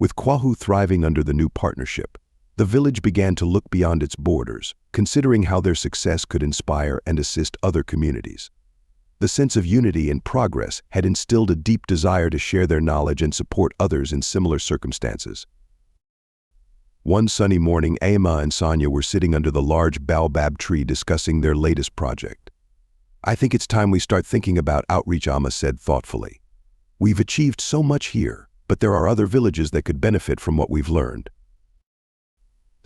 With Kwahu thriving under the new partnership, the village began to look beyond its borders, considering how their success could inspire and assist other communities. The sense of unity and progress had instilled a deep desire to share their knowledge and support others in similar circumstances. One sunny morning, Ama and Sanya were sitting under the large baobab tree discussing their latest project. "I think it's time we start thinking about outreach," Ama said thoughtfully. "We've achieved so much here, but there are other villages that could benefit from what we've learned."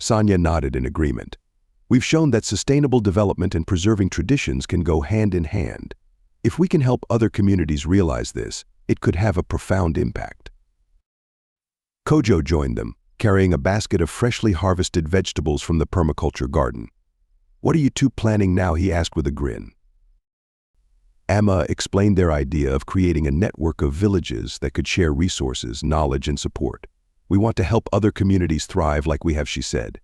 Sanya nodded in agreement. "We've shown that sustainable development and preserving traditions can go hand in hand. If we can help other communities realize this, it could have a profound impact." Kojo joined them, carrying a basket of freshly harvested vegetables from the permaculture garden. "What are you two planning now?" he asked with a grin. Ama explained their idea of creating a network of villages that could share resources, knowledge, and support. "We want to help other communities thrive like we have," she said.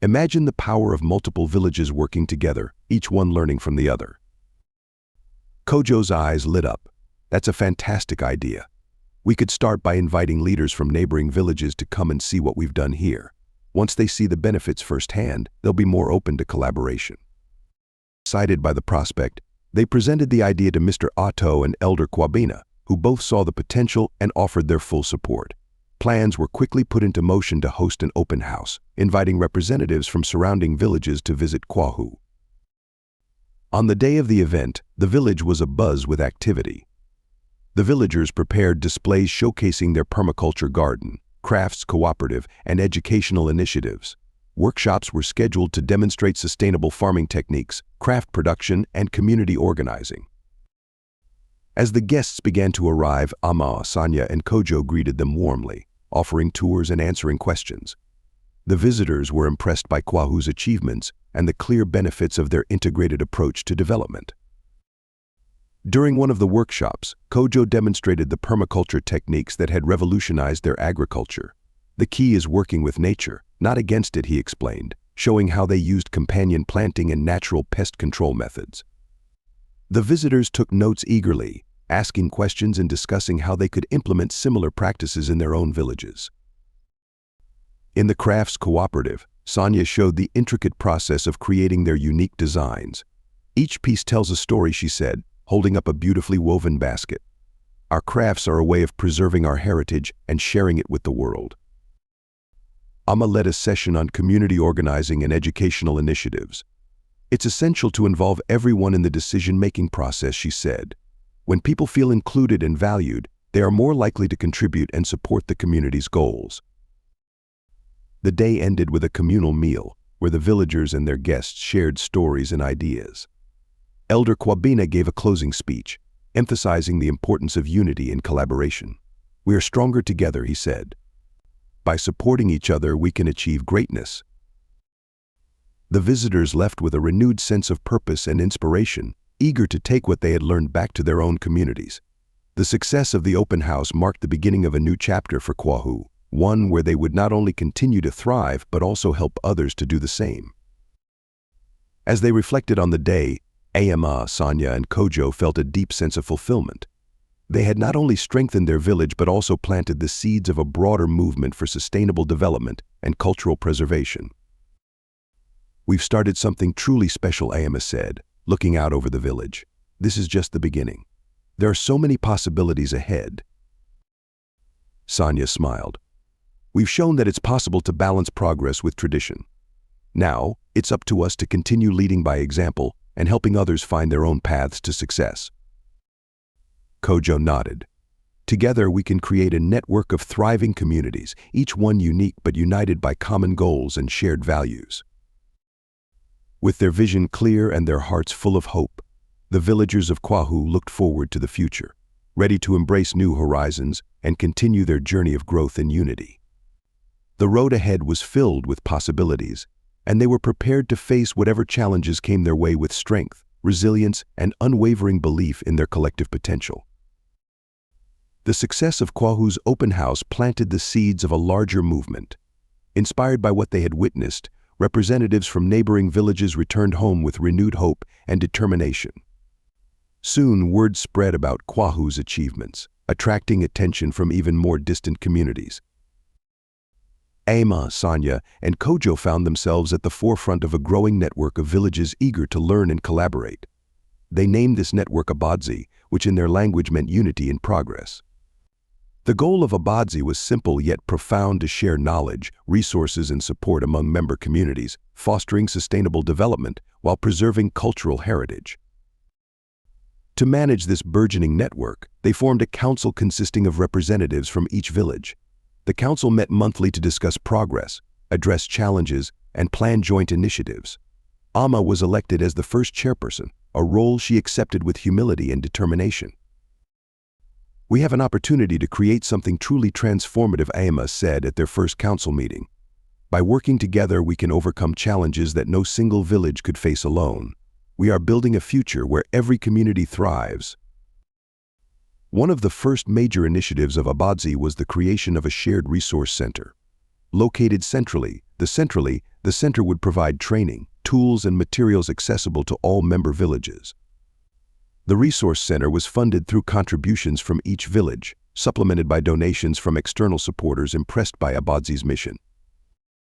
"Imagine the power of multiple villages working together, each one learning from the other." Kojo's eyes lit up. "That's a fantastic idea. We could start by inviting leaders from neighboring villages to come and see what we've done here. Once they see the benefits firsthand, they'll be more open to collaboration." Excited by the prospect, they presented the idea to Mr. Otto and Elder Kwabena, who both saw the potential and offered their full support. Plans were quickly put into motion to host an open house, inviting representatives from surrounding villages to visit Kwahu. On the day of the event, the village was abuzz with activity. The villagers prepared displays showcasing their permaculture garden, crafts cooperative, and educational initiatives. Workshops were scheduled to demonstrate sustainable farming techniques, craft production, and community organizing. As the guests began to arrive, Ama, Sanya, and Kojo greeted them warmly, offering tours and answering questions. The visitors were impressed by Kwahu's achievements and the clear benefits of their integrated approach to development. During one of the workshops, Kojo demonstrated the permaculture techniques that had revolutionized their agriculture. "The key is working with nature, not against it," he explained, showing how they used companion planting and natural pest control methods. The visitors took notes eagerly, asking questions and discussing how they could implement similar practices in their own villages. In the crafts cooperative, Sanya showed the intricate process of creating their unique designs. "Each piece tells a story," she said, holding up a beautifully woven basket. "Our crafts are a way of preserving our heritage and sharing it with the world." Ama led a session on community organizing and educational initiatives. "It's essential to involve everyone in the decision-making process," she said. "When people feel included and valued, they are more likely to contribute and support the community's goals." The day ended with a communal meal, where the villagers and their guests shared stories and ideas. Elder Kwabena gave a closing speech, emphasizing the importance of unity and collaboration. "We are stronger together," he said. "By supporting each other, we can achieve greatness." The visitors left with a renewed sense of purpose and inspiration, eager to take what they had learned back to their own communities. The success of the open house marked the beginning of a new chapter for Kwahu, one where they would not only continue to thrive but also help others to do the same. As they reflected on the day, Ama, Sanya, and Kojo felt a deep sense of fulfillment. They had not only strengthened their village but also planted the seeds of a broader movement for sustainable development and cultural preservation. "We've started something truly special," Ama said, looking out over the village. "This is just the beginning. There are so many possibilities ahead." Sanya smiled. "We've shown that it's possible to balance progress with tradition. Now, it's up to us to continue leading by example and helping others find their own paths to success." Kojo nodded. "Together we can create a network of thriving communities, each one unique but united by common goals and shared values." With their vision clear and their hearts full of hope, the villagers of Kwahu looked forward to the future, ready to embrace new horizons and continue their journey of growth and unity. The road ahead was filled with possibilities, and they were prepared to face whatever challenges came their way with strength, resilience, and unwavering belief in their collective potential. The success of Kwahu's open house planted the seeds of a larger movement. Inspired by what they had witnessed, representatives from neighboring villages returned home with renewed hope and determination. Soon, word spread about Kwahu's achievements, attracting attention from even more distant communities. Sanya, and Kojo found themselves at the forefront of a growing network of villages eager to learn and collaborate. They named this network Abadzi, which in their language meant unity in progress. The goal of Abadzi was simple yet profound: to share knowledge, resources, and support among member communities, fostering sustainable development while preserving cultural heritage. To manage this burgeoning network, they formed a council consisting of representatives from each village. The council met monthly to discuss progress, address challenges, and plan joint initiatives. Amma was elected as the first chairperson, a role she accepted with humility and determination. "We have an opportunity to create something truly transformative," Amma said at their first council meeting. "By working together, we can overcome challenges that no single village could face alone. We are building a future where every community thrives." One of the first major initiatives of Abadzi was the creation of a shared resource center. Located centrally, the center would provide training, tools, and materials accessible to all member villages. The resource center was funded through contributions from each village, supplemented by donations from external supporters impressed by Abadzi's mission.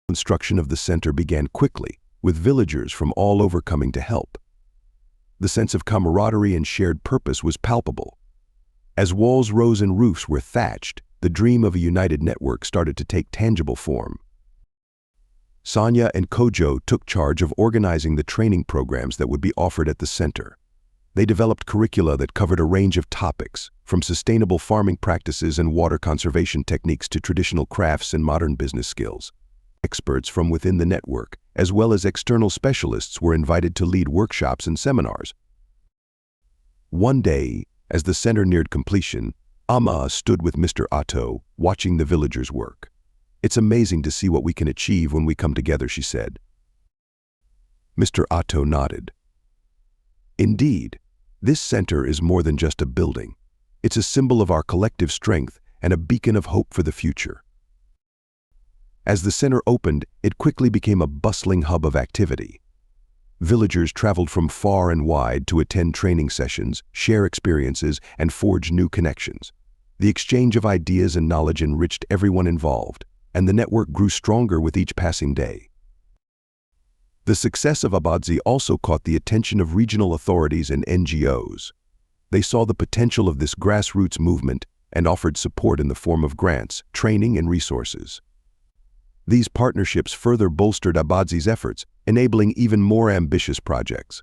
Construction of the center began quickly, with villagers from all over coming to help. The sense of camaraderie and shared purpose was palpable. As walls rose and roofs were thatched, the dream of a united network started to take tangible form. Sanya and Kojo took charge of organizing the training programs that would be offered at the center. They developed curricula that covered a range of topics, from sustainable farming practices and water conservation techniques to traditional crafts and modern business skills. Experts from within the network, as well as external specialists, were invited to lead workshops and seminars. One day, as the center neared completion, Amma stood with Mr. Otto, watching the villagers work. "It's amazing to see what we can achieve when we come together," she said. Mr. Otto nodded. "Indeed, this center is more than just a building. It's a symbol of our collective strength and a beacon of hope for the future." As the center opened, it quickly became a bustling hub of activity. Villagers traveled from far and wide to attend training sessions, share experiences, and forge new connections. The exchange of ideas and knowledge enriched everyone involved, and the network grew stronger with each passing day. The success of Abadzi also caught the attention of regional authorities and NGOs. They saw the potential of this grassroots movement and offered support in the form of grants, training, and resources. These partnerships further bolstered Abadzi's efforts, enabling even more ambitious projects.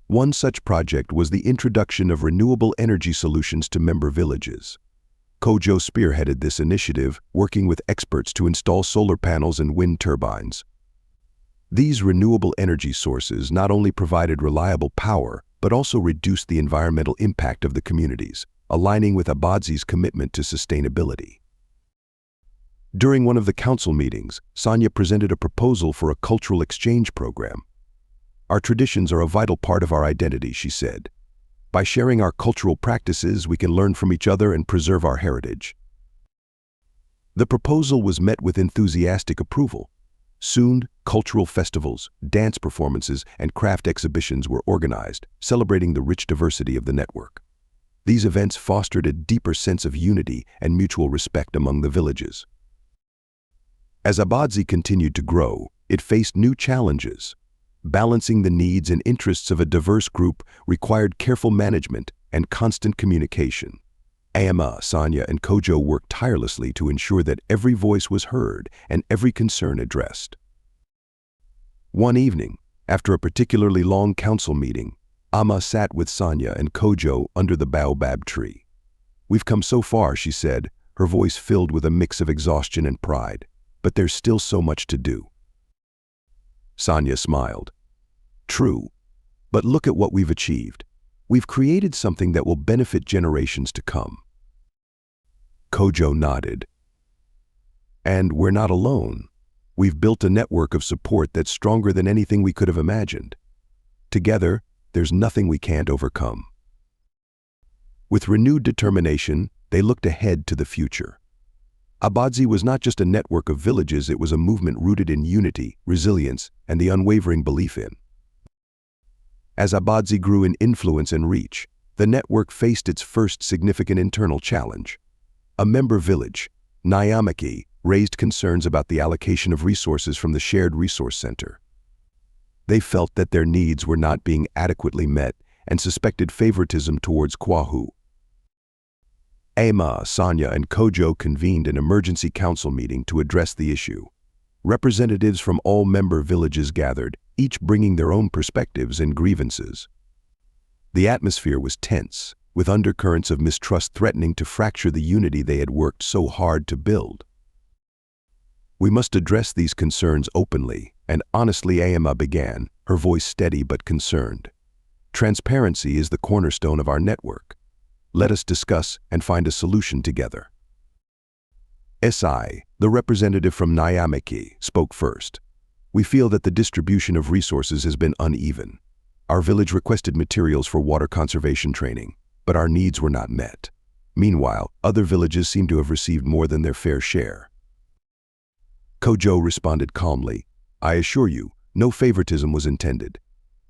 One such project was the introduction of renewable energy solutions to member villages. Kojo spearheaded this initiative, working with experts to install solar panels and wind turbines. These renewable energy sources not only provided reliable power, but also reduced the environmental impact of the communities, aligning with Abadzi's commitment to sustainability. During one of the council meetings, Sanya presented a proposal for a cultural exchange program. "Our traditions are a vital part of our identity," she said. "By sharing our cultural practices, we can learn from each other and preserve our heritage." The proposal was met with enthusiastic approval. Soon, cultural festivals, dance performances, and craft exhibitions were organized, celebrating the rich diversity of the network. These events fostered a deeper sense of unity and mutual respect among the villages. As Abadzi continued to grow, it faced new challenges. Balancing the needs and interests of a diverse group required careful management and constant communication. Amma, Sanya, and Kojo worked tirelessly to ensure that every voice was heard and every concern addressed. One evening, after a particularly long council meeting, Amma sat with Sanya and Kojo under the baobab tree. "We've come so far," she said, her voice filled with a mix of exhaustion and pride. "But there's still so much to do." Sanya smiled. "True, but look at what we've achieved. We've created something that will benefit generations to come." Kojo nodded. "And we're not alone. We've built a network of support that's stronger than anything we could have imagined. Together, there's nothing we can't overcome." With renewed determination, they looked ahead to the future. Abadzi was not just a network of villages, it was a movement rooted in unity, resilience, and the unwavering belief in. As Abadzi grew in influence and reach, the network faced its first significant internal challenge. A member village, Nyamaki, raised concerns about the allocation of resources from the Shared Resource Center. They felt that their needs were not being adequately met and suspected favoritism towards Kwahu. Ama, Sanya, and Kojo convened an emergency council meeting to address the issue. Representatives from all member villages gathered, each bringing their own perspectives and grievances. The atmosphere was tense, with undercurrents of mistrust threatening to fracture the unity they had worked so hard to build. "We must address these concerns openly," and honestly Ama began, her voice steady but concerned. "Transparency is the cornerstone of our network. Let us discuss and find a solution together." Si, the representative from Nyamiki, spoke first. "We feel that the distribution of resources has been uneven. Our village requested materials for water conservation training, but our needs were not met. Meanwhile, other villages seem to have received more than their fair share." Kojo responded calmly, "I assure you, no favoritism was intended.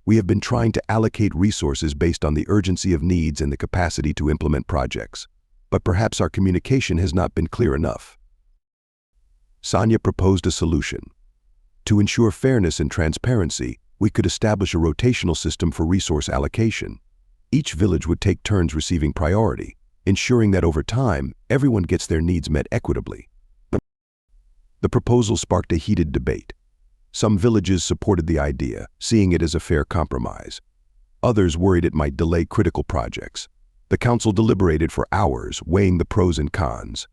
We have been trying to allocate resources based on the urgency of needs and the capacity to implement projects, but perhaps our communication has not been clear enough." Sanya proposed a solution. To ensure fairness and transparency, we could establish a rotational system for resource allocation. Each village would take turns receiving priority, ensuring that over time, everyone gets their needs met equitably. The proposal sparked a heated debate. Some villages supported the idea, seeing it as a fair compromise. Others worried it might delay critical projects. The council deliberated for hours, weighing the pros and cons.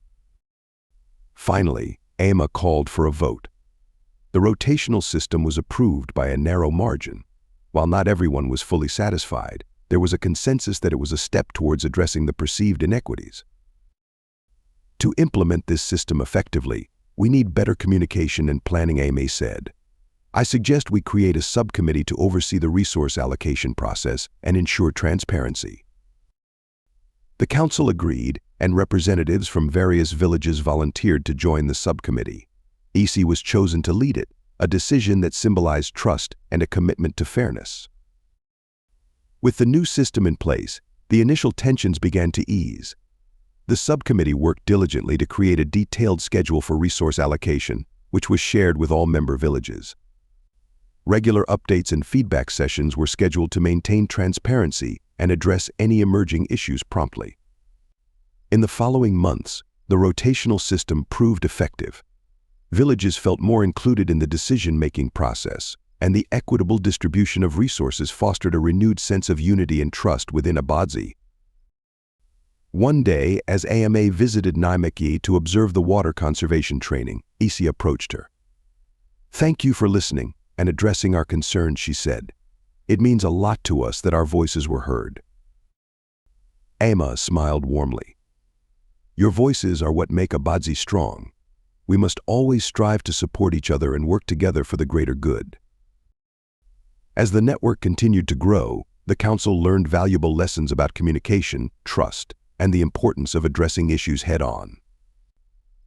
Finally, Ama called for a vote. The rotational system was approved by a narrow margin. While not everyone was fully satisfied, there was a consensus that it was a step towards addressing the perceived inequities. To implement this system effectively, we need better communication and planning, Ama said. "I suggest we create a subcommittee to oversee the resource allocation process and ensure transparency." The council agreed, and representatives from various villages volunteered to join the subcommittee. Isi was chosen to lead it, a decision that symbolized trust and a commitment to fairness. With the new system in place, the initial tensions began to ease. The subcommittee worked diligently to create a detailed schedule for resource allocation, which was shared with all member villages. Regular updates and feedback sessions were scheduled to maintain transparency and address any emerging issues promptly. In the following months, the rotational system proved effective. Villages felt more included in the decision-making process, and the equitable distribution of resources fostered a renewed sense of unity and trust within Abadzi. One day, as Ama visited Naimaki to observe the water conservation training, Isi approached her. "Thank you for listening and addressing our concerns," she said. "It means a lot to us that our voices were heard." Ama smiled warmly. "Your voices are what make Abadzi strong. We must always strive to support each other and work together for the greater good." As the network continued to grow, the council learned valuable lessons about communication, trust, and the importance of addressing issues head-on.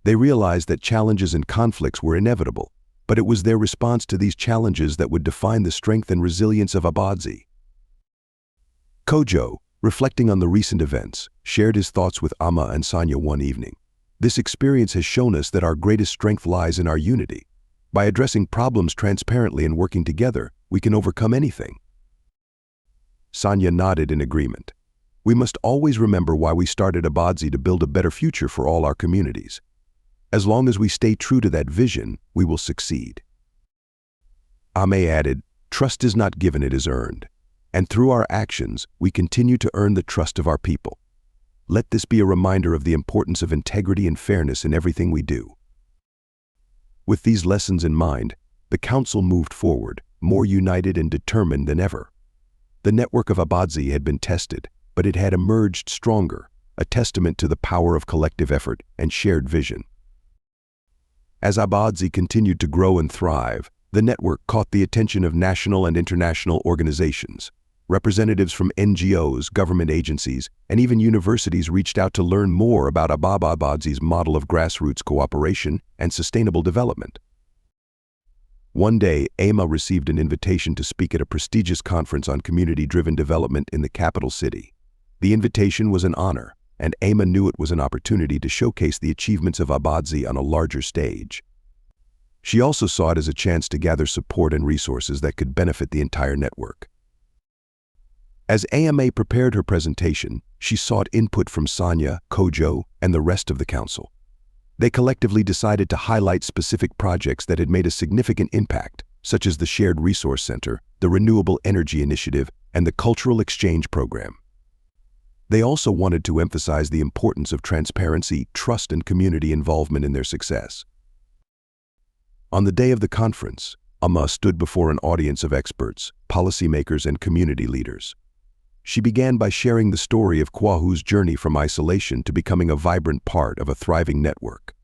They realized that challenges and conflicts were inevitable, but it was their response to these challenges that would define the strength and resilience of Abadzi. Kojo, reflecting on the recent events, shared his thoughts with Ama and Sanya one evening. "This experience has shown us that our greatest strength lies in our unity. By addressing problems transparently and working together, we can overcome anything." Sanya nodded in agreement. "We must always remember why we started Abadzi, to build a better future for all our communities. As long as we stay true to that vision, we will succeed." Ame added, "Trust is not given, it is earned. And through our actions, we continue to earn the trust of our people. Let this be a reminder of the importance of integrity and fairness in everything we do." With these lessons in mind, the council moved forward, more united and determined than ever. The network of Abadzi had been tested, but it had emerged stronger, a testament to the power of collective effort and shared vision. As Abadzi continued to grow and thrive, the network caught the attention of national and international organizations. Representatives from NGOs, government agencies, and even universities reached out to learn more about Abadzi's model of grassroots cooperation and sustainable development. One day, Ama received an invitation to speak at a prestigious conference on community-driven development in the capital city. The invitation was an honor, and Ama knew it was an opportunity to showcase the achievements of Abadzi on a larger stage. She also saw it as a chance to gather support and resources that could benefit the entire network. As AMA prepared her presentation, she sought input from Sanya, Kojo, and the rest of the council. They collectively decided to highlight specific projects that had made a significant impact, such as the Shared Resource Center, the Renewable Energy Initiative, and the Cultural Exchange Program. They also wanted to emphasize the importance of transparency, trust, and community involvement in their success. On the day of the conference, Ama stood before an audience of experts, policymakers, and community leaders. She began by sharing the story of Kwahu's journey from isolation to becoming a vibrant part of a thriving network.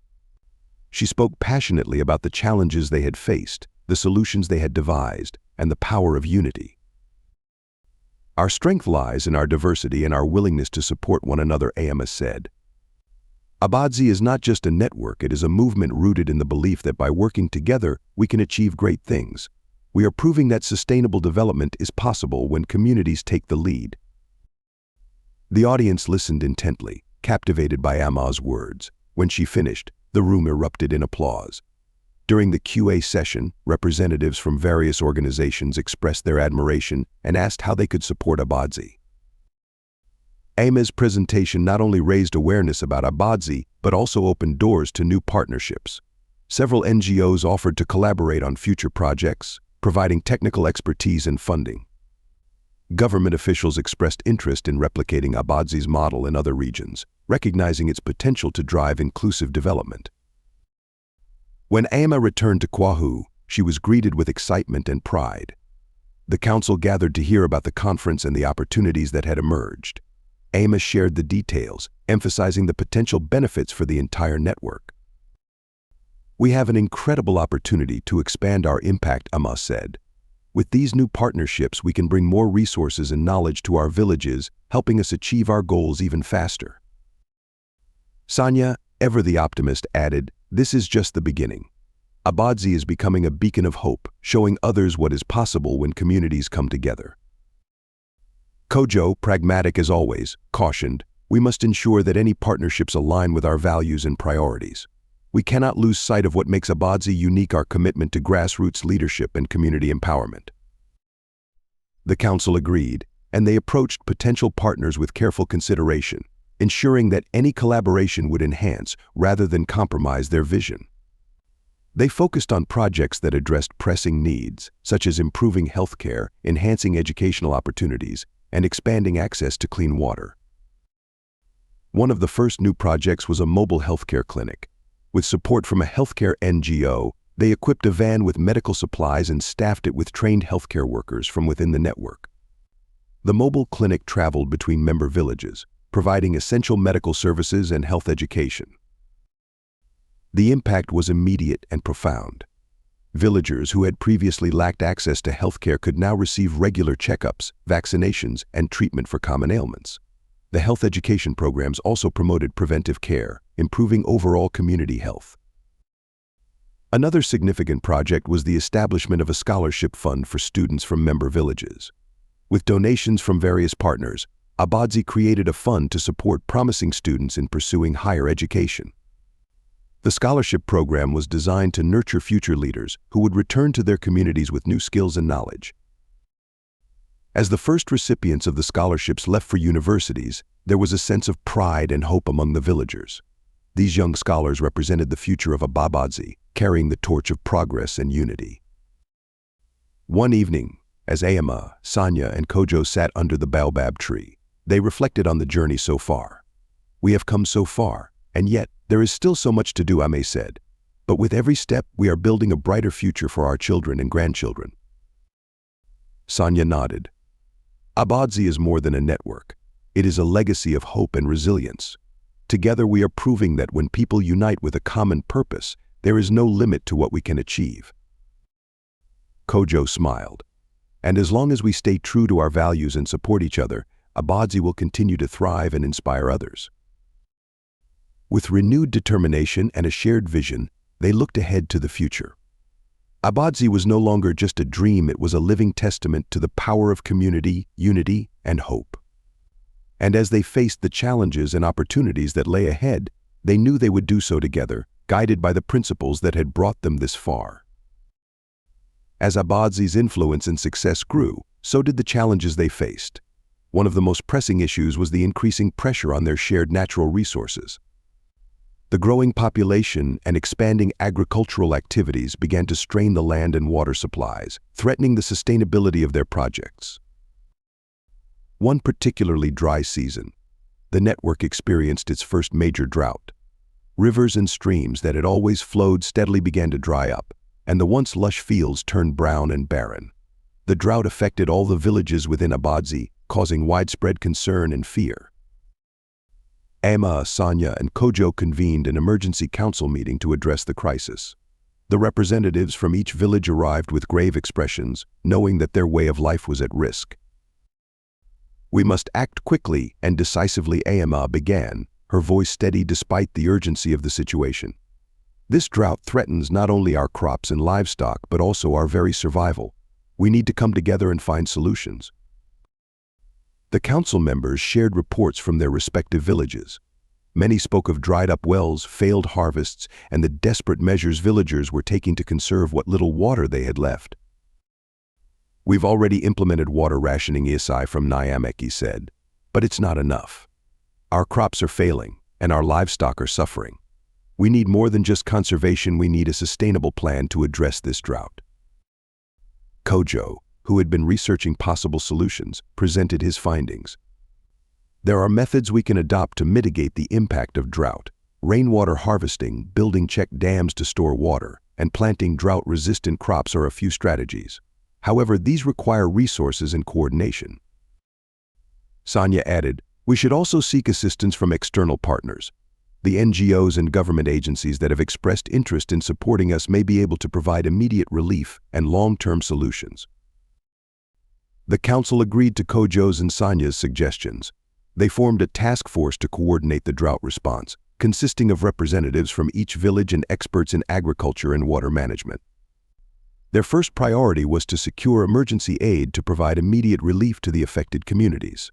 She spoke passionately about the challenges they had faced, the solutions they had devised, and the power of unity. "Our strength lies in our diversity and our willingness to support one another," Ama said. Abadzi is not just a network, it is a movement rooted in the belief that by working together, we can achieve great things. We are proving that sustainable development is possible when communities take the lead. The audience listened intently, captivated by Ama's words. When she finished, the room erupted in applause. During the QA session, representatives from various organizations expressed their admiration and asked how they could support Abadzi. Ama's presentation not only raised awareness about Abadzi, but also opened doors to new partnerships. Several NGOs offered to collaborate on future projects, providing technical expertise and funding. Government officials expressed interest in replicating Abadzi's model in other regions, recognizing its potential to drive inclusive development. When Ama returned to Kwahu, she was greeted with excitement and pride. The council gathered to hear about the conference and the opportunities that had emerged. Ama shared the details, emphasizing the potential benefits for the entire network. "We have an incredible opportunity to expand our impact," Ama said. "With these new partnerships, we can bring more resources and knowledge to our villages, helping us achieve our goals even faster." Sanya, ever the optimist, added, "This is just the beginning. Abadzi is becoming a beacon of hope, showing others what is possible when communities come together." Kojo, pragmatic as always, cautioned, "We must ensure that any partnerships align with our values and priorities. We cannot lose sight of what makes Abadzi unique, our commitment to grassroots leadership and community empowerment." The council agreed, and they approached potential partners with careful consideration, ensuring that any collaboration would enhance rather than compromise their vision. They focused on projects that addressed pressing needs, such as improving healthcare, enhancing educational opportunities, and expanding access to clean water. One of the first new projects was a mobile healthcare clinic. With support from a healthcare NGO, they equipped a van with medical supplies and staffed it with trained healthcare workers from within the network. The mobile clinic traveled between member villages, providing essential medical services and health education. The impact was immediate and profound. Villagers who had previously lacked access to healthcare could now receive regular checkups, vaccinations, and treatment for common ailments. The health education programs also promoted preventive care, improving overall community health. Another significant project was the establishment of a scholarship fund for students from member villages. With donations from various partners, Abadzi created a fund to support promising students in pursuing higher education. The scholarship program was designed to nurture future leaders who would return to their communities with new skills and knowledge. As the first recipients of the scholarships left for universities, there was a sense of pride and hope among the villagers. These young scholars represented the future of Abadzi, carrying the torch of progress and unity. One evening, as Ama, Sanya, and Kojo sat under the baobab tree, they reflected on the journey so far. "We have come so far, and yet there is still so much to do," Ama said. "But with every step, we are building a brighter future for our children and grandchildren." Sanya nodded. "Abadzi is more than a network. It is a legacy of hope and resilience. Together we are proving that when people unite with a common purpose, there is no limit to what we can achieve." Kojo smiled. "And as long as we stay true to our values and support each other, Abadzi will continue to thrive and inspire others." With renewed determination and a shared vision, they looked ahead to the future. Abadzi was no longer just a dream, it was a living testament to the power of community, unity, and hope. And as they faced the challenges and opportunities that lay ahead, they knew they would do so together, guided by the principles that had brought them this far. As Abadzi's influence and success grew, so did the challenges they faced. One of the most pressing issues was the increasing pressure on their shared natural resources. The growing population and expanding agricultural activities began to strain the land and water supplies, threatening the sustainability of their projects. One particularly dry season, the network experienced its first major drought. Rivers and streams that had always flowed steadily began to dry up, and the once lush fields turned brown and barren. The drought affected all the villages within Abadzi, causing widespread concern and fear. Ama, Sanya, and Kojo convened an emergency council meeting to address the crisis. The representatives from each village arrived with grave expressions, knowing that their way of life was at risk. "We must act quickly and decisively," Ama began, her voice steady despite the urgency of the situation. "This drought threatens not only our crops and livestock, but also our very survival. We need to come together and find solutions." The council members shared reports from their respective villages. Many spoke of dried-up wells, failed harvests, and the desperate measures villagers were taking to conserve what little water they had left. "We've already implemented water rationing," Isai from Nyameki said, "but it's not enough. Our crops are failing, and our livestock are suffering. We need more than just conservation, we need a sustainable plan to address this drought." Kojo, who had been researching possible solutions, presented his findings. "There are methods we can adopt to mitigate the impact of drought. Rainwater harvesting, building check dams to store water, and planting drought-resistant crops are a few strategies. However, these require resources and coordination." Sanya added, "We should also seek assistance from external partners. The NGOs and government agencies that have expressed interest in supporting us may be able to provide immediate relief and long-term solutions." The council agreed to Kojo's and Sanya's suggestions. They formed a task force to coordinate the drought response, consisting of representatives from each village and experts in agriculture and water management. Their first priority was to secure emergency aid to provide immediate relief to the affected communities.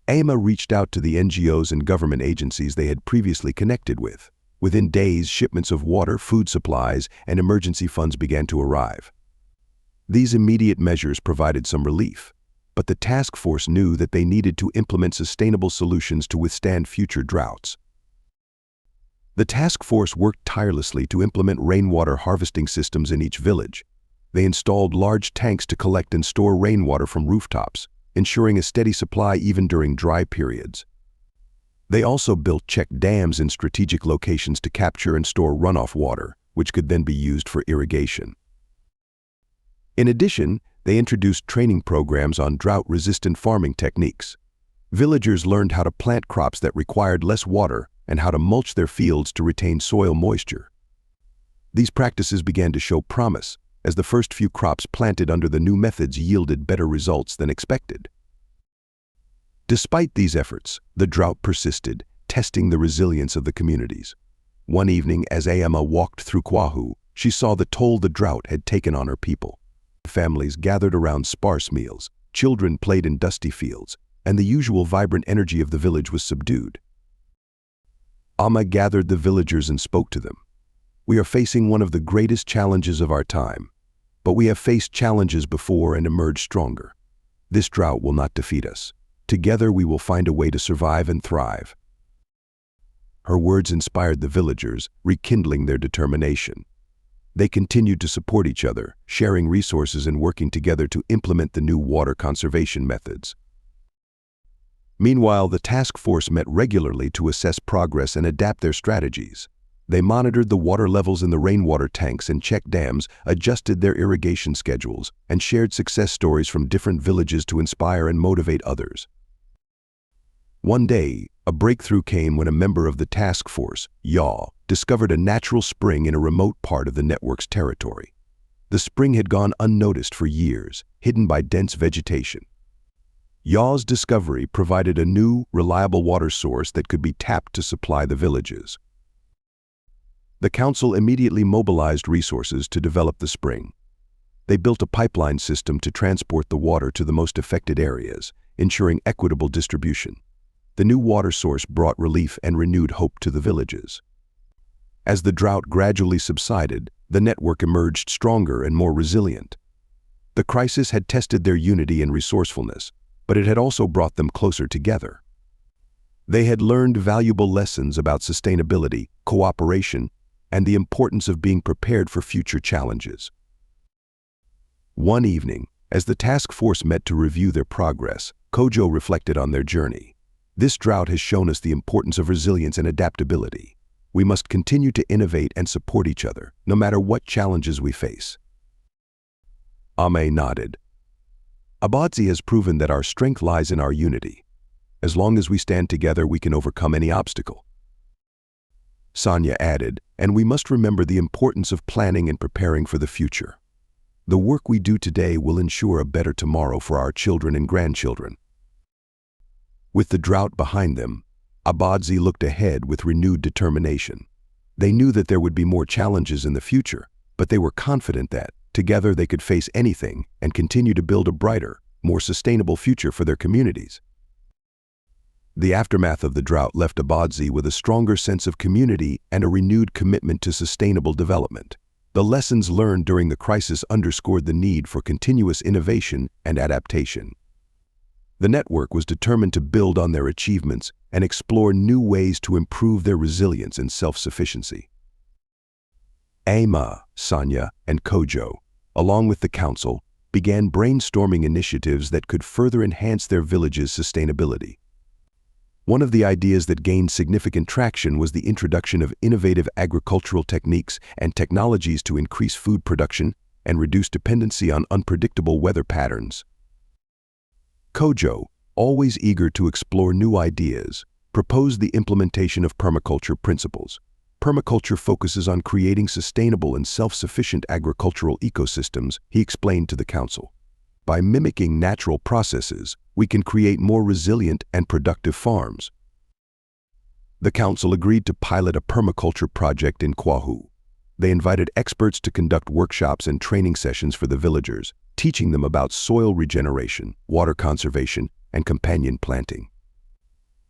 Ama reached out to the NGOs and government agencies they had previously connected with. Within days, shipments of water, food supplies, and emergency funds began to arrive. These immediate measures provided some relief, but the task force knew that they needed to implement sustainable solutions to withstand future droughts. The task force worked tirelessly to implement rainwater harvesting systems in each village. They installed large tanks to collect and store rainwater from rooftops, ensuring a steady supply even during dry periods. They also built check dams in strategic locations to capture and store runoff water, which could then be used for irrigation. In addition, they introduced training programs on drought-resistant farming techniques. Villagers learned how to plant crops that required less water and how to mulch their fields to retain soil moisture. These practices began to show promise, as the first few crops planted under the new methods yielded better results than expected. Despite these efforts, the drought persisted, testing the resilience of the communities. One evening, as Ama walked through Kwahu, she saw the toll the drought had taken on her people. Families gathered around sparse meals, children played in dusty fields, and the usual vibrant energy of the village was subdued. Ama gathered the villagers and spoke to them. "We are facing one of the greatest challenges of our time, but we have faced challenges before and emerged stronger. This drought will not defeat us. Together we will find a way to survive and thrive." Her words inspired the villagers, rekindling their determination. They continued to support each other, sharing resources and working together to implement the new water conservation methods. Meanwhile, the task force met regularly to assess progress and adapt their strategies. They monitored the water levels in the rainwater tanks and check dams, adjusted their irrigation schedules, and shared success stories from different villages to inspire and motivate others. One day, a breakthrough came when a member of the task force, Yaw, discovered a natural spring in a remote part of the network's territory. The spring had gone unnoticed for years, hidden by dense vegetation. Yaw's discovery provided a new, reliable water source that could be tapped to supply the villages. The council immediately mobilized resources to develop the spring. They built a pipeline system to transport the water to the most affected areas, ensuring equitable distribution. The new water source brought relief and renewed hope to the villages. As the drought gradually subsided, the network emerged stronger and more resilient. The crisis had tested their unity and resourcefulness, but it had also brought them closer together. They had learned valuable lessons about sustainability, cooperation, and the importance of being prepared for future challenges. One evening, as the task force met to review their progress, Kojo reflected on their journey. This drought has shown us the importance of resilience and adaptability. We must continue to innovate and support each other, no matter what challenges we face. Ame nodded. Abadzi has proven that our strength lies in our unity. As long as we stand together, we can overcome any obstacle. Sanya added, and we must remember the importance of planning and preparing for the future. The work we do today will ensure a better tomorrow for our children and grandchildren. With the drought behind them, Abadzi looked ahead with renewed determination. They knew that there would be more challenges in the future, but they were confident that, together, they could face anything and continue to build a brighter, more sustainable future for their communities. The aftermath of the drought left Abadzi with a stronger sense of community and a renewed commitment to sustainable development. The lessons learned during the crisis underscored the need for continuous innovation and adaptation. The network was determined to build on their achievements and explore new ways to improve their resilience and self-sufficiency. Ama, Sanya, and Kojo, along with the council, began brainstorming initiatives that could further enhance their village's sustainability. One of the ideas that gained significant traction was the introduction of innovative agricultural techniques and technologies to increase food production and reduce dependency on unpredictable weather patterns. Kojo, always eager to explore new ideas, proposed the implementation of permaculture principles. Permaculture focuses on creating sustainable and self-sufficient agricultural ecosystems, he explained to the council. By mimicking natural processes, we can create more resilient and productive farms. The council agreed to pilot a permaculture project in Kwahu. They invited experts to conduct workshops and training sessions for the villagers, teaching them about soil regeneration, water conservation, and companion planting.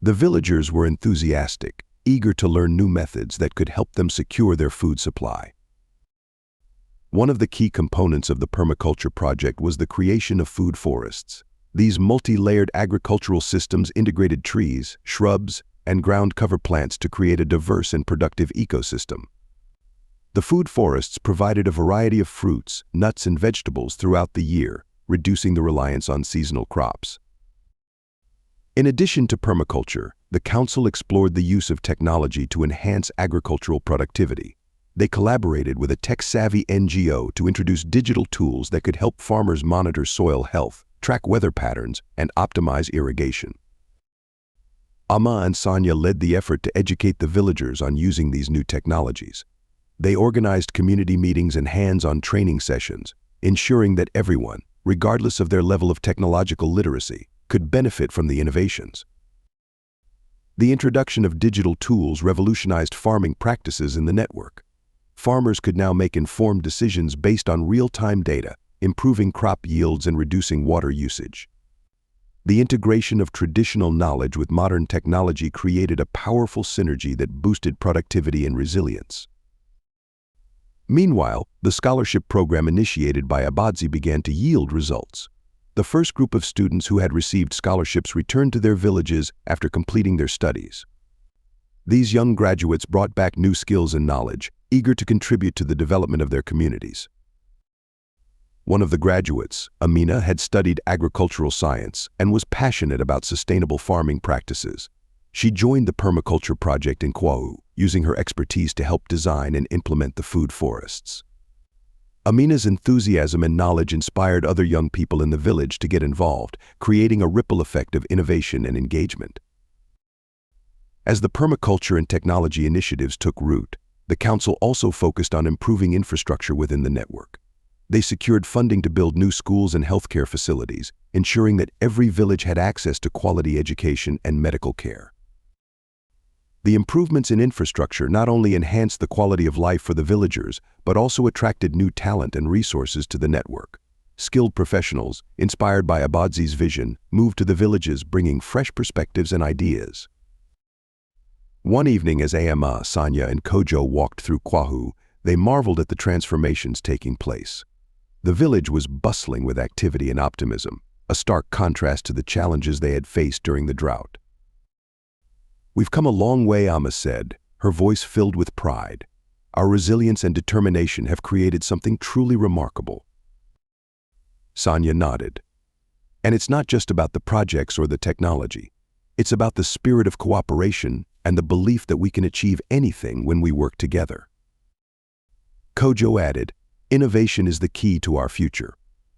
The villagers were enthusiastic, eager to learn new methods that could help them secure their food supply. One of the key components of the permaculture project was the creation of food forests. These multi-layered agricultural systems integrated trees, shrubs, and ground cover plants to create a diverse and productive ecosystem. The food forests provided a variety of fruits, nuts, and vegetables throughout the year, reducing the reliance on seasonal crops. In addition to permaculture, the council explored the use of technology to enhance agricultural productivity. They collaborated with a tech-savvy NGO to introduce digital tools that could help farmers monitor soil health, track weather patterns, and optimize irrigation. Ama and Sanya led the effort to educate the villagers on using these new technologies. They organized community meetings and hands-on training sessions, ensuring that everyone, regardless of their level of technological literacy, could benefit from the innovations. The introduction of digital tools revolutionized farming practices in the network. Farmers could now make informed decisions based on real-time data, improving crop yields and reducing water usage. The integration of traditional knowledge with modern technology created a powerful synergy that boosted productivity and resilience. Meanwhile, the scholarship program initiated by Abadzi began to yield results. The first group of students who had received scholarships returned to their villages after completing their studies. These young graduates brought back new skills and knowledge, eager to contribute to the development of their communities. One of the graduates, Amina, had studied agricultural science and was passionate about sustainable farming practices. She joined the permaculture project in Kwahu, using her expertise to help design and implement the food forests. Amina's enthusiasm and knowledge inspired other young people in the village to get involved, creating a ripple effect of innovation and engagement. As the permaculture and technology initiatives took root, the council also focused on improving infrastructure within the network. They secured funding to build new schools and healthcare facilities, ensuring that every village had access to quality education and medical care. The improvements in infrastructure not only enhanced the quality of life for the villagers, but also attracted new talent and resources to the network. Skilled professionals, inspired by Abadzi's vision, moved to the villages bringing fresh perspectives and ideas. One evening as Ama, Sanya, and Kojo walked through Kwahu, they marveled at the transformations taking place. The village was bustling with activity and optimism, a stark contrast to the challenges they had faced during the drought. "We've come a long way," Ama said, her voice filled with pride. "Our resilience and determination have created something truly remarkable." Sanya nodded. "And it's not just about the projects or the technology. It's about the spirit of cooperation and the belief that we can achieve anything when we work together." Kojo added, "Innovation is the key to our future.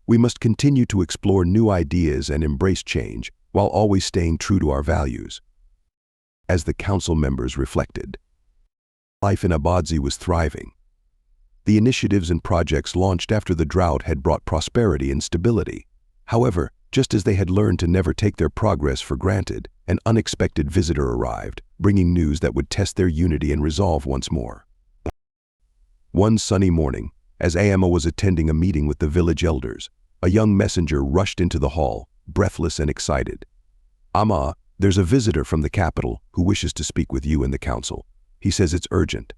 We must continue to explore new ideas and embrace change, while always staying true to our values." As the council members reflected, life in Abadzi was thriving. The initiatives and projects launched after the drought had brought prosperity and stability. However, just as they had learned to never take their progress for granted, an unexpected visitor arrived, bringing news that would test their unity and resolve once more. One sunny morning, as Ama was attending a meeting with the village elders, a young messenger rushed into the hall, breathless and excited. "Ama, there's a visitor from the capital who wishes to speak with you and the council. He says it's urgent."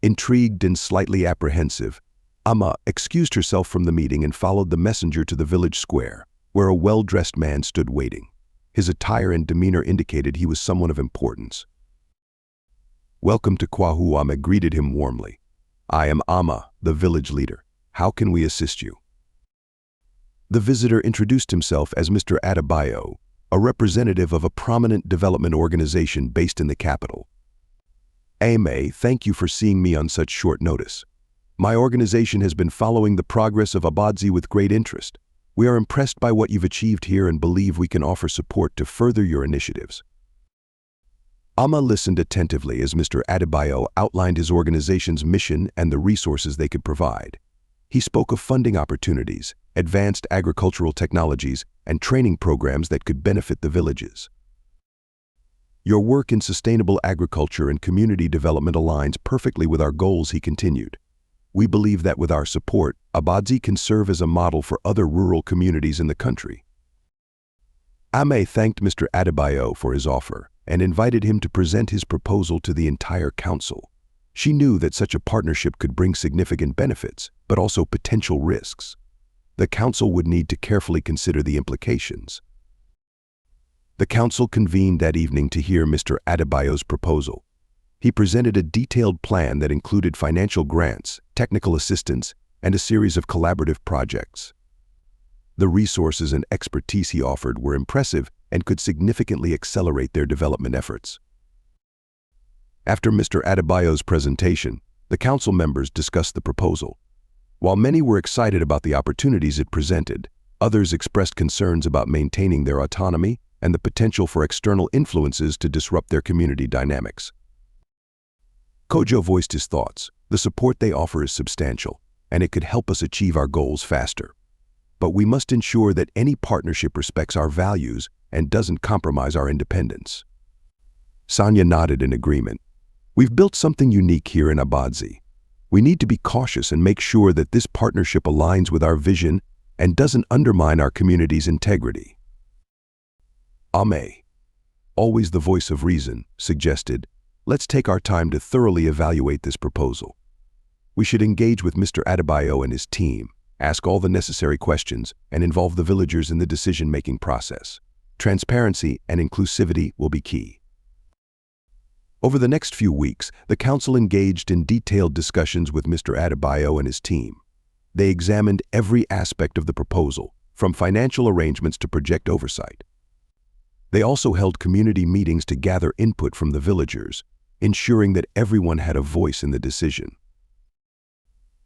Intrigued and slightly apprehensive, Ama excused herself from the meeting and followed the messenger to the village square, where a well-dressed man stood waiting. His attire and demeanor indicated he was someone of importance. "Welcome to Kwahu," Ama greeted him warmly. "I am Ama, the village leader. How can we assist you?" The visitor introduced himself as Mr. Adebayo, a representative of a prominent development organization based in the capital. "Ama, thank you for seeing me on such short notice. My organization has been following the progress of Abadzi with great interest. We are impressed by what you've achieved here and believe we can offer support to further your initiatives." Ama listened attentively as Mr. Adebayo outlined his organization's mission and the resources they could provide. He spoke of funding opportunities, advanced agricultural technologies, and training programs that could benefit the villages. "Your work in sustainable agriculture and community development aligns perfectly with our goals," he continued. "We believe that with our support, Abadzi can serve as a model for other rural communities in the country." Ama thanked Mr. Adebayo for his offer and invited him to present his proposal to the entire council. She knew that such a partnership could bring significant benefits, but also potential risks. The council would need to carefully consider the implications. The council convened that evening to hear Mr. Adebayo's proposal. He presented a detailed plan that included financial grants, technical assistance, and a series of collaborative projects. The resources and expertise he offered were impressive and could significantly accelerate their development efforts. After Mr. Adebayo's presentation, the council members discussed the proposal. While many were excited about the opportunities it presented, others expressed concerns about maintaining their autonomy and the potential for external influences to disrupt their community dynamics. Kojo voiced his thoughts. "The support they offer is substantial, and it could help us achieve our goals faster. But we must ensure that any partnership respects our values and doesn't compromise our independence." Sanya nodded in agreement. "We've built something unique here in Abadzi. We need to be cautious and make sure that this partnership aligns with our vision and doesn't undermine our community's integrity." Ama, always the voice of reason, suggested, "Let's take our time to thoroughly evaluate this proposal. We should engage with Mr. Adebayo and his team, ask all the necessary questions, and involve the villagers in the decision-making process. Transparency and inclusivity will be key." Over the next few weeks, the council engaged in detailed discussions with Mr. Adebayo and his team. They examined every aspect of the proposal, from financial arrangements to project oversight. They also held community meetings to gather input from the villagers, ensuring that everyone had a voice in the decision.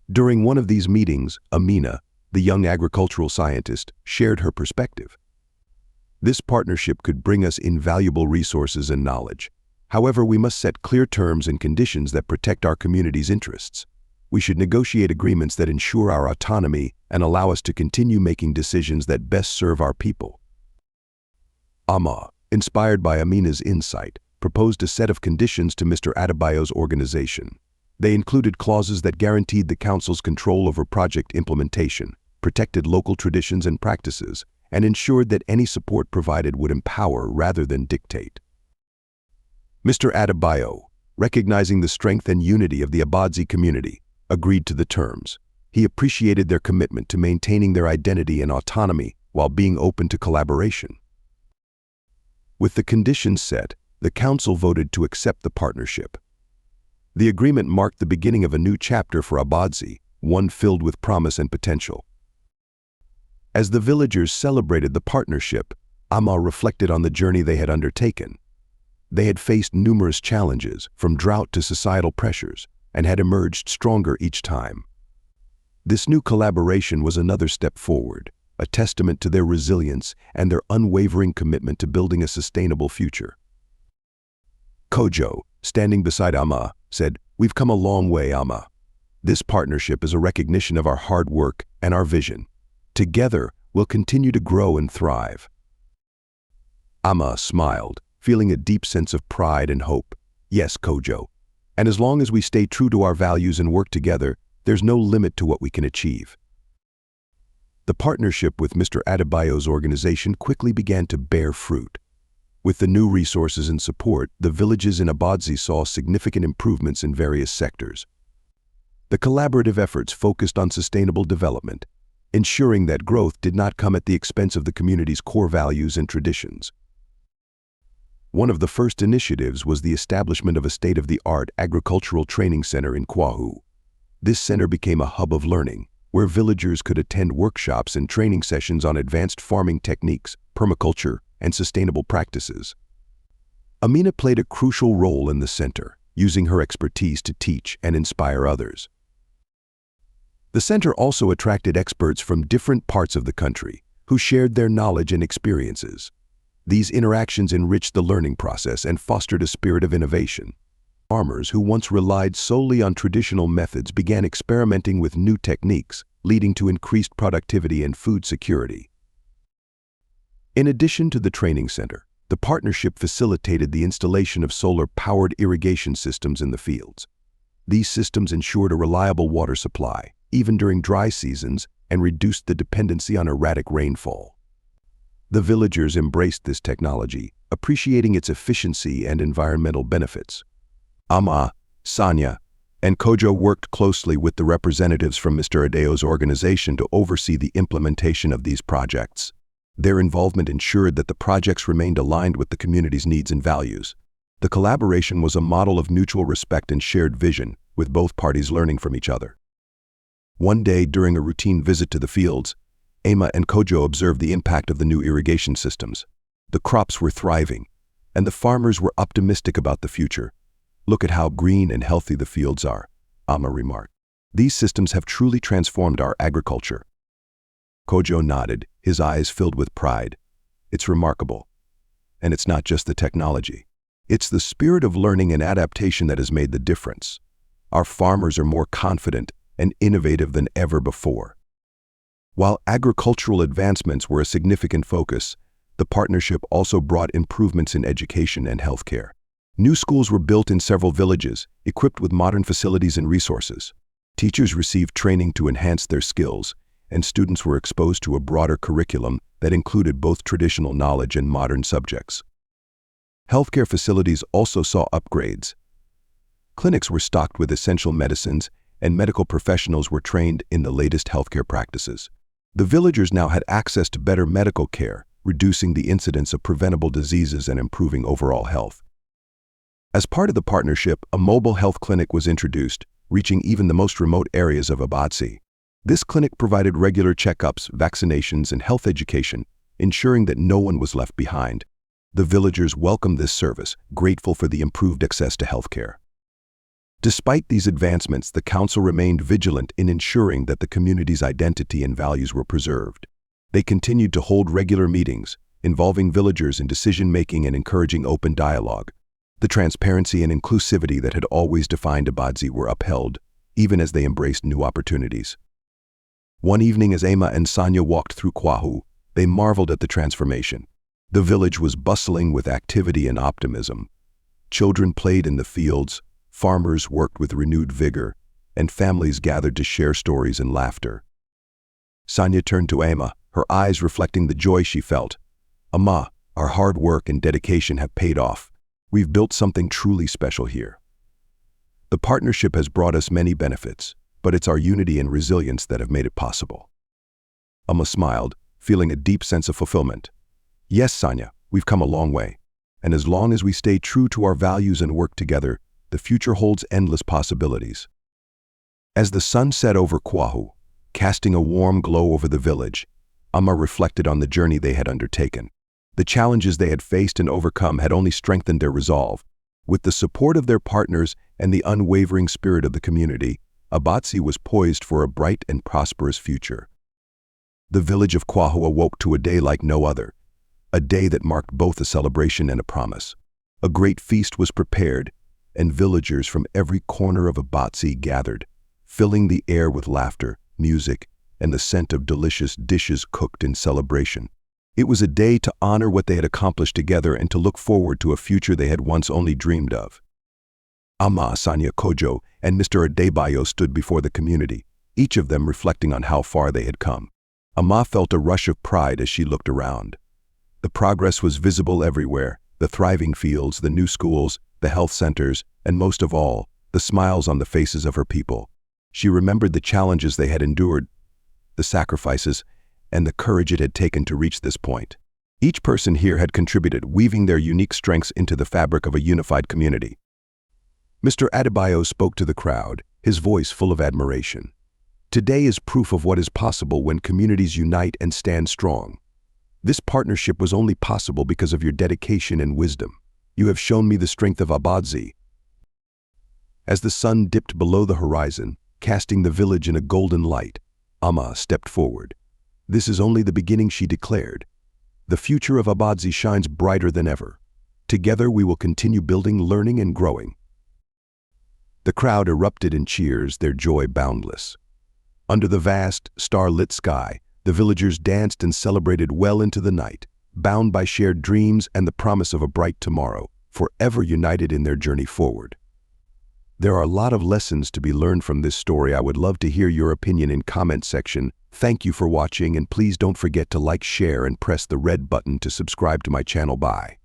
During one of these meetings, Amina, the young agricultural scientist, shared her perspective. "This partnership could bring us invaluable resources and knowledge. However, we must set clear terms and conditions that protect our community's interests. We should negotiate agreements that ensure our autonomy and allow us to continue making decisions that best serve our people." Ama, inspired by Amina's insight, proposed a set of conditions to Mr. Adebayo's organization. They included clauses that guaranteed the council's control over project implementation, protected local traditions and practices, and ensured that any support provided would empower rather than dictate. Mr. Adebayo, recognizing the strength and unity of the Abadzi community, agreed to the terms. He appreciated their commitment to maintaining their identity and autonomy while being open to collaboration. With the conditions set, the council voted to accept the partnership. The agreement marked the beginning of a new chapter for Abadzi, one filled with promise and potential. As the villagers celebrated the partnership, Amma reflected on the journey they had undertaken. They had faced numerous challenges, from drought to societal pressures, and had emerged stronger each time. This new collaboration was another step forward, a testament to their resilience and their unwavering commitment to building a sustainable future. Kojo, standing beside Amma, said, "We've come a long way, Amma. This partnership is a recognition of our hard work and our vision. Together, we'll continue to grow and thrive." Amma smiled, feeling a deep sense of pride and hope. "Yes, Kojo. And as long as we stay true to our values and work together, there's no limit to what we can achieve." The partnership with Mr. Adebayo's organization quickly began to bear fruit. With the new resources and support, the villages in Abadzi saw significant improvements in various sectors. The collaborative efforts focused on sustainable development, ensuring that growth did not come at the expense of the community's core values and traditions. One of the first initiatives was the establishment of a state-of-the-art agricultural training center in Kwahu. This center became a hub of learning, where villagers could attend workshops and training sessions on advanced farming techniques, permaculture, and sustainable practices. Amina played a crucial role in the center, using her expertise to teach and inspire others. The center also attracted experts from different parts of the country, who shared their knowledge and experiences. These interactions enriched the learning process and fostered a spirit of innovation. Farmers who once relied solely on traditional methods began experimenting with new techniques, leading to increased productivity and food security. In addition to the training center, the partnership facilitated the installation of solar-powered irrigation systems in the fields. These systems ensured a reliable water supply, even during dry seasons, and reduced the dependency on erratic rainfall. The villagers embraced this technology, appreciating its efficiency and environmental benefits. Amma, Sanya, and Kojo worked closely with the representatives from Mr. Adebayo's organization to oversee the implementation of these projects. Their involvement ensured that the projects remained aligned with the community's needs and values. The collaboration was a model of mutual respect and shared vision, with both parties learning from each other. One day, during a routine visit to the fields, Amma and Kojo observed the impact of the new irrigation systems. The crops were thriving, and the farmers were optimistic about the future. "Look at how green and healthy the fields are," Amma remarked. "These systems have truly transformed our agriculture." Kojo nodded, his eyes filled with pride. "It's remarkable. And it's not just the technology. It's the spirit of learning and adaptation that has made the difference. Our farmers are more confident and innovative than ever before." While agricultural advancements were a significant focus, the partnership also brought improvements in education and healthcare. New schools were built in several villages, equipped with modern facilities and resources. Teachers received training to enhance their skills, and students were exposed to a broader curriculum that included both traditional knowledge and modern subjects. Healthcare facilities also saw upgrades. Clinics were stocked with essential medicines, and medical professionals were trained in the latest healthcare practices. The villagers now had access to better medical care, reducing the incidence of preventable diseases and improving overall health. As part of the partnership, a mobile health clinic was introduced, reaching even the most remote areas of Abadzi. This clinic provided regular checkups, vaccinations, and health education, ensuring that no one was left behind. The villagers welcomed this service, grateful for the improved access to healthcare. Despite these advancements, the council remained vigilant in ensuring that the community's identity and values were preserved. They continued to hold regular meetings, involving villagers in decision-making and encouraging open dialogue. The transparency and inclusivity that had always defined Abadzi were upheld, even as they embraced new opportunities. One evening, as Amma and Sanya walked through Kwahu, they marveled at the transformation. The village was bustling with activity and optimism. Children played in the fields, farmers worked with renewed vigor, and families gathered to share stories and laughter. Sanya turned to Amma, her eyes reflecting the joy she felt. "Amma, our hard work and dedication have paid off. We've built something truly special here. The partnership has brought us many benefits, but it's our unity and resilience that have made it possible." Amma smiled, feeling a deep sense of fulfillment. "Yes, Sanya, we've come a long way. And as long as we stay true to our values and work together, the future holds endless possibilities." As the sun set over Kwahu, casting a warm glow over the village, Amma reflected on the journey they had undertaken. The challenges they had faced and overcome had only strengthened their resolve. With the support of their partners and the unwavering spirit of the community, Abatsi was poised for a bright and prosperous future. The village of Kwahu awoke to a day like no other, a day that marked both a celebration and a promise. A great feast was prepared, and villagers from every corner of Abatsi gathered, filling the air with laughter, music, and the scent of delicious dishes cooked in celebration. It was a day to honor what they had accomplished together and to look forward to a future they had once only dreamed of. Amma, Sanya, Kojo, and Mr. Adebayo stood before the community, each of them reflecting on how far they had come. Amma felt a rush of pride as she looked around. The progress was visible everywhere: the thriving fields, the new schools, the health centers, and most of all, the smiles on the faces of her people. She remembered the challenges they had endured, the sacrifices, and the courage it had taken to reach this point. Each person here had contributed, weaving their unique strengths into the fabric of a unified community. Mr. Adebayo spoke to the crowd, his voice full of admiration. "Today is proof of what is possible when communities unite and stand strong. This partnership was only possible because of your dedication and wisdom. You have shown me the strength of Abatsi." As the sun dipped below the horizon, casting the village in a golden light, Amma stepped forward. "This is only the beginning," she declared. "The future of Abatsi shines brighter than ever. Together we will continue building, learning, and growing." The crowd erupted in cheers, their joy boundless. Under the vast, star-lit sky, the villagers danced and celebrated well into the night, bound by shared dreams and the promise of a bright tomorrow, forever united in their journey forward. There are a lot of lessons to be learned from this story. I would love to hear your opinion in comment section. Thank you for watching, and please don't forget to like, share, and press the red button to subscribe to my channel. Bye.